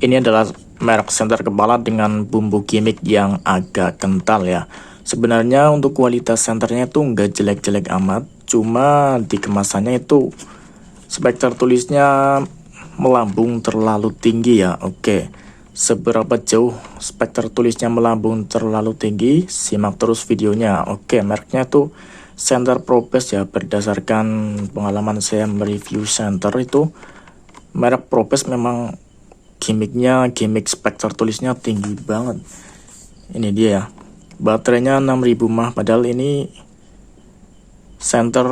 Ini adalah merek senter kepala dengan bumbu gimmick yang agak kental ya. Sebenarnya untuk kualitas senternya itu nggak jelek-jelek amat, cuma di kemasannya itu spek tertulisnya melambung terlalu tinggi ya. Oke, seberapa jauh spek tertulisnya melambung terlalu tinggi? Simak terus videonya. Oke, mereknya itu Center Probes ya. Berdasarkan pengalaman saya mereview center itu, merek Probes memang gimmick spek tertulisnya tinggi banget. Ini dia ya, baterainya 6000 mAh, padahal ini center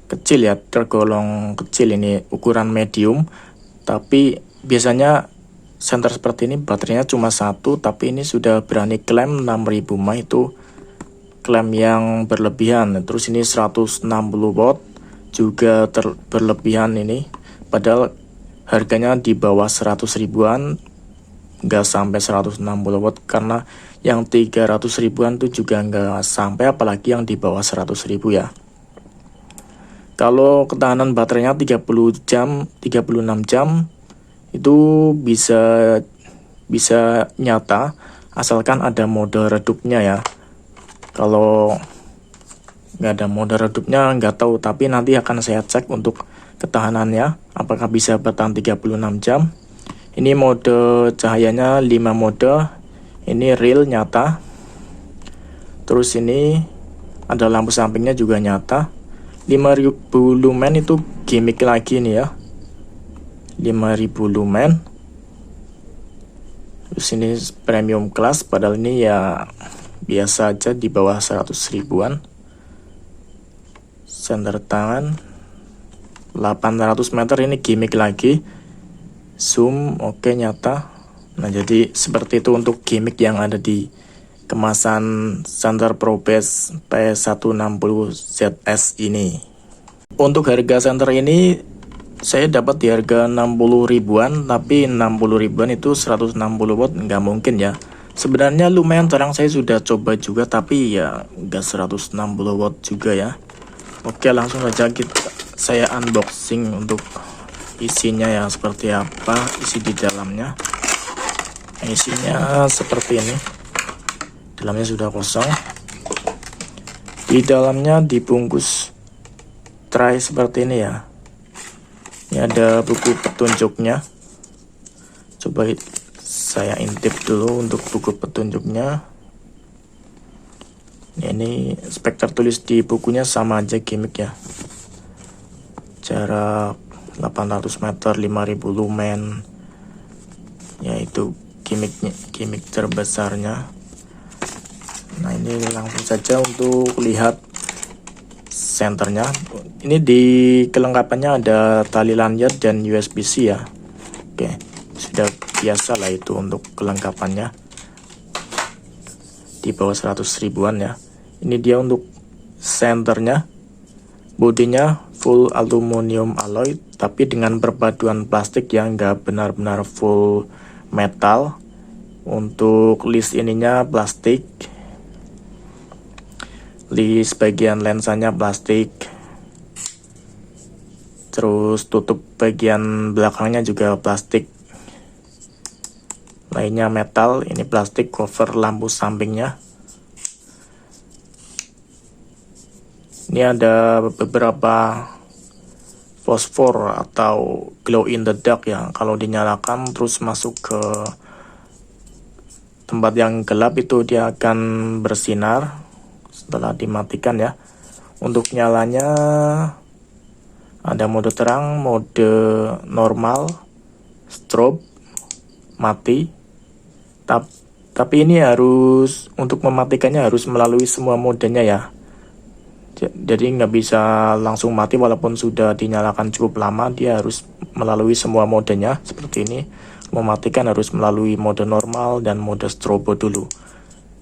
kecil ya, tergolong kecil, ini ukuran medium. Tapi biasanya center seperti ini baterainya cuma satu, tapi ini sudah berani klaim 6000 mAh, itu klaim yang berlebihan. Terus ini 160 watt juga berlebihan ini, padahal harganya di bawah 100 ribuan, nggak sampai 160 watt, karena yang 300 ribuan tuh juga nggak sampai, apalagi yang di bawah 100 ribu ya. Kalau ketahanan baterainya 30 jam, 36 jam itu bisa nyata, asalkan ada mode redupnya ya. Kalau nggak ada mode redupnya nggak tahu, tapi nanti akan saya cek untuk ketahanannya apakah bisa bertahan 36 jam. Ini mode cahayanya 5 mode, ini real nyata. Terus ini ada lampu sampingnya juga nyata. 5000 lumen itu gimmick lagi nih ya, 5000 lumen. Terus ini premium class, padahal ini ya biasa aja di bawah 100 ribuan. Senter tangan 800 meter, ini gimmick lagi. Zoom oke, nyata. Nah, jadi seperti itu untuk gimmick yang ada di kemasan Center Probes P160ZS ini. Untuk harga center ini saya dapat di harga 60 ribuan, tapi 60 ribuan itu 160 watt nggak mungkin ya. Sebenarnya lumayan terang, saya sudah coba juga, tapi ya nggak 160 watt juga ya. Oke, langsung saja saya unboxing untuk isinya ya, seperti apa isi di dalamnya. Isinya seperti ini, dalamnya sudah kosong. Di dalamnya dibungkus tray seperti ini ya. Ini ada buku petunjuknya, coba saya intip dulu untuk buku petunjuknya. Ini spek tertulis di bukunya sama aja gimmick ya, jarak 800 meter, 5000 lumen, yaitu gimmick terbesarnya. Nah, ini langsung saja untuk lihat senternya. Ini di kelengkapannya ada tali lanyard dan USB-C ya. Oke, sudah biasa lah itu untuk kelengkapannya, di bawah 100 ribuan ya. Ini dia untuk senternya. Bodinya full aluminium alloy, tapi dengan perpaduan plastik yang nggak benar-benar full metal. Untuk list ininya plastik, list bagian lensanya plastik, terus tutup bagian belakangnya juga plastik, lainnya metal. Ini plastik cover lampu sampingnya. Ini ada beberapa fosfor atau glow in the dark ya. Kalau dinyalakan terus masuk ke tempat yang gelap, itu dia akan bersinar setelah dimatikan ya. Untuk nyalanya ada mode terang, mode normal, strobe, mati. Tapi ini harus, untuk mematikannya harus melalui semua modenya ya. Jadi nggak bisa langsung mati walaupun sudah dinyalakan cukup lama, dia harus melalui semua modenya seperti ini. Mematikan harus melalui mode normal dan mode strobo dulu.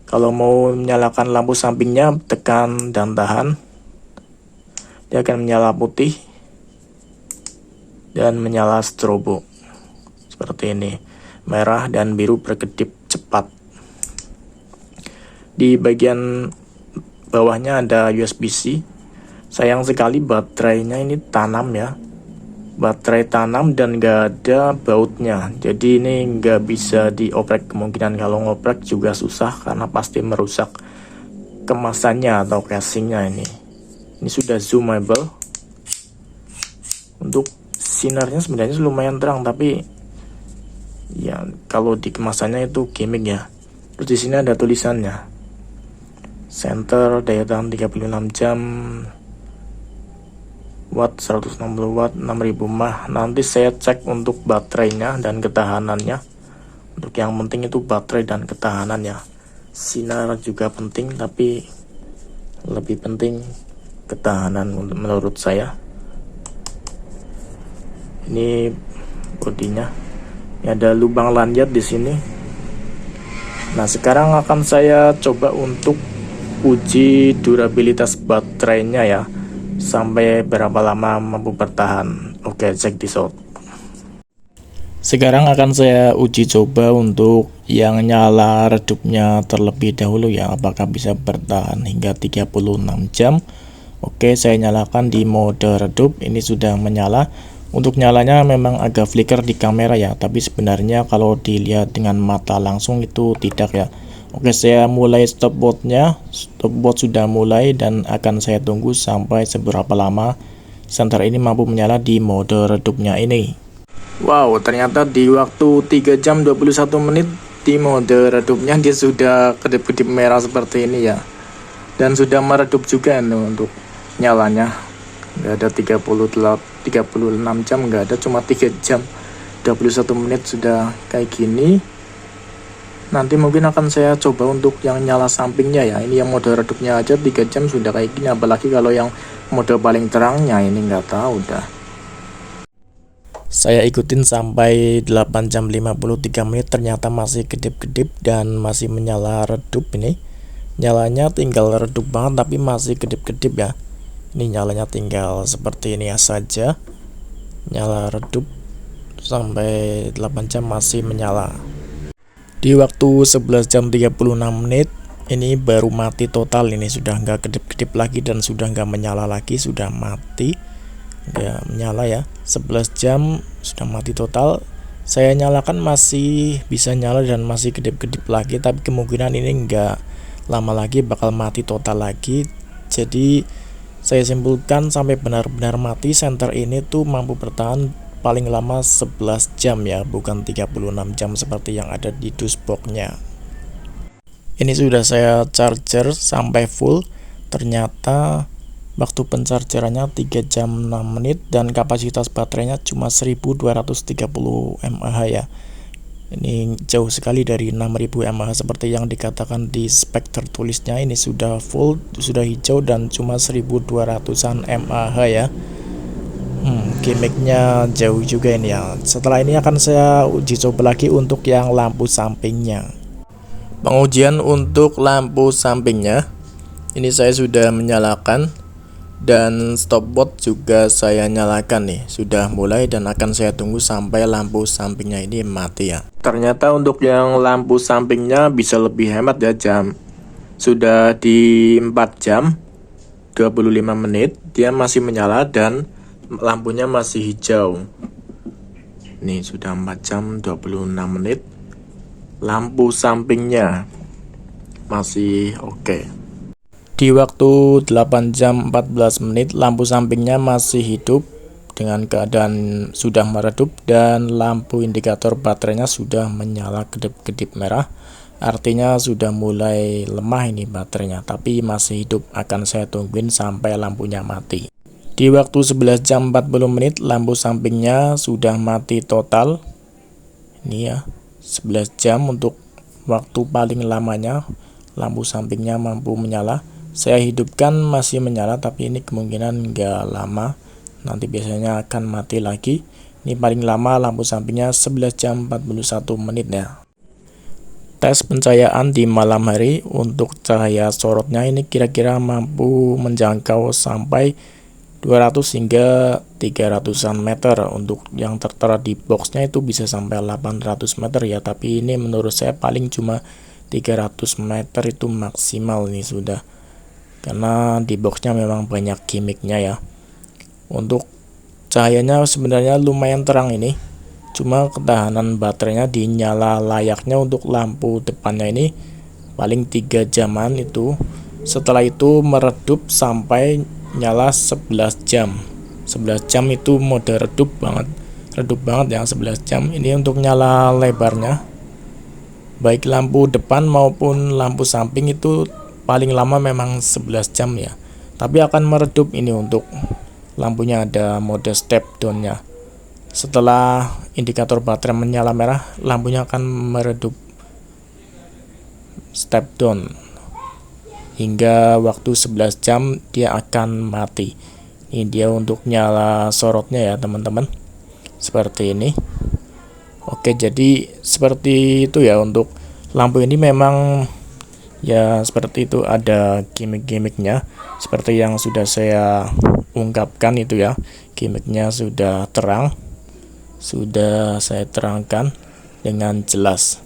Kalau mau menyalakan lampu sampingnya, tekan dan tahan, dia akan menyala putih dan menyala strobo seperti ini, merah dan biru berkedip cepat. Di bagian bawahnya ada USB-C. Sayang sekali baterainya ini tanam ya, baterai tanam dan nggak ada bautnya, jadi ini nggak bisa dioprek. Kemungkinan kalau ngoprek juga susah karena pasti merusak kemasannya atau casingnya. Ini sudah zoomable. Untuk sinarnya sebenarnya lumayan terang, tapi ya kalau di kemasannya itu gimmick ya. Terus di sini ada tulisannya, center daya tahan 36 jam, watt 160 watt, 6000 mAh. Nanti saya cek untuk baterainya dan ketahanannya. Untuk yang penting itu baterai dan ketahanannya. Sinar juga penting, tapi lebih penting ketahanan menurut saya. Ini bodinya. Ini ada lubang lanyard di sini. Nah, sekarang akan saya coba untuk uji durabilitas baterainya ya. Sampai berapa lama mampu bertahan. Oke, check this out. Sekarang akan saya uji coba untuk yang nyala redupnya terlebih dahulu ya, apakah bisa bertahan hingga 36 jam. Oke, saya nyalakan di mode redup. Ini sudah menyala. Untuk nyalanya memang agak flicker di kamera ya, tapi sebenarnya kalau dilihat dengan mata langsung itu tidak ya. Oke, saya mulai stopwatch-nya. Stopwatch sudah mulai dan akan saya tunggu sampai seberapa lama senter ini mampu menyala di mode redupnya ini. Wow, ternyata di waktu 3 jam 21 menit di mode redupnya dia sudah kedip-kedip merah seperti ini ya. Dan sudah meredup juga untuk nyalanya. Nggak ada 36 jam, nggak ada, cuma 3 jam 21 menit sudah kayak gini. Nanti mungkin akan saya coba untuk yang nyala sampingnya ya. Ini yang mode redupnya aja 3 jam sudah kayak gini, apalagi kalau yang mode paling terangnya ini nggak tahu dah. Saya ikutin sampai 8 jam 53 menit, ternyata masih kedip-kedip dan masih menyala redup ini. Nyalanya tinggal redup banget tapi masih kedip-kedip ya. Ini nyalanya tinggal seperti ini ya saja. Nyala redup sampai 8 jam masih menyala. Di waktu 11 jam 36 menit ini baru mati total. Ini sudah nggak kedip-kedip lagi dan sudah nggak menyala lagi, sudah mati, nggak menyala ya. 11 jam sudah mati total. Saya nyalakan masih bisa nyala dan masih kedip-kedip lagi, tapi kemungkinan ini nggak lama lagi bakal mati total lagi. Jadi saya simpulkan sampai benar-benar mati senter ini tuh mampu bertahan paling lama 11 jam ya, bukan 36 jam seperti yang ada di dashboardnya. Ini sudah saya charger sampai full. Ternyata waktu penchargerannya 3 jam 6 menit dan kapasitas baterainya cuma 1230 mAh ya. Ini jauh sekali dari 6000 mAh seperti yang dikatakan di spek tertulisnya. Ini sudah full, sudah hijau dan cuma 1200-an mAh ya. Gimmicknya jauh juga ini ya. Setelah ini akan saya uji coba lagi untuk yang lampu sampingnya. Pengujian untuk lampu sampingnya, ini saya sudah menyalakan dan stopwatch juga saya nyalakan nih. Sudah mulai dan akan saya tunggu sampai lampu sampingnya ini mati ya. Ternyata untuk yang lampu sampingnya bisa lebih hemat ya, jam. Sudah di 4 jam 25 menit dia masih menyala dan lampunya masih hijau. Nih sudah 4 jam 26 menit. Lampu sampingnya masih oke. Di waktu 8 jam 14 menit lampu sampingnya masih hidup dengan keadaan sudah meredup dan lampu indikator baterainya sudah menyala kedip-kedip merah. Artinya sudah mulai lemah ini baterainya, tapi masih hidup. Akan saya tungguin sampai lampunya mati. Di waktu 11 jam 40 menit lampu sampingnya sudah mati total. Ini ya, 11 jam untuk waktu paling lamanya lampu sampingnya mampu menyala. Saya hidupkan masih menyala, tapi ini kemungkinan nggak lama, nanti biasanya akan mati lagi. Ini paling lama lampu sampingnya 11 jam 41 menit ya. Tes pencahayaan di malam hari untuk cahaya sorotnya ini kira-kira mampu menjangkau sampai 200 hingga 300-an meter. Untuk yang tertera di boxnya itu bisa sampai 800 meter ya, tapi ini menurut saya paling cuma 300 meter itu maksimal nih sudah, karena di boxnya memang banyak gimmicknya ya. Untuk cahayanya sebenarnya lumayan terang ini, cuma ketahanan baterainya dinyala layaknya untuk lampu depannya ini paling 3 jaman itu. Setelah itu meredup sampai nyala 11 jam. 11 jam itu mode redup banget ya, 11 jam. Ini untuk nyala lebarnya, baik lampu depan maupun lampu samping itu paling lama memang 11 jam ya, tapi akan meredup ini untuk lampunya, ada mode step down nya. Setelah indikator baterai menyala merah, lampunya akan meredup step down hingga waktu 11 jam dia akan mati. Ini dia untuk nyala sorotnya ya teman-teman, seperti ini. Oke, jadi seperti itu ya untuk lampu ini. Memang ya seperti itu, ada gimmick-gimmicknya seperti yang sudah saya ungkapkan itu ya. Gimmicknya sudah terang, sudah saya terangkan dengan jelas,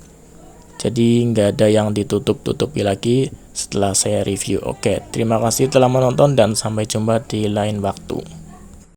jadi nggak ada yang ditutup-tutupi lagi setelah saya review. Oke, terima kasih telah menonton dan sampai jumpa di lain waktu.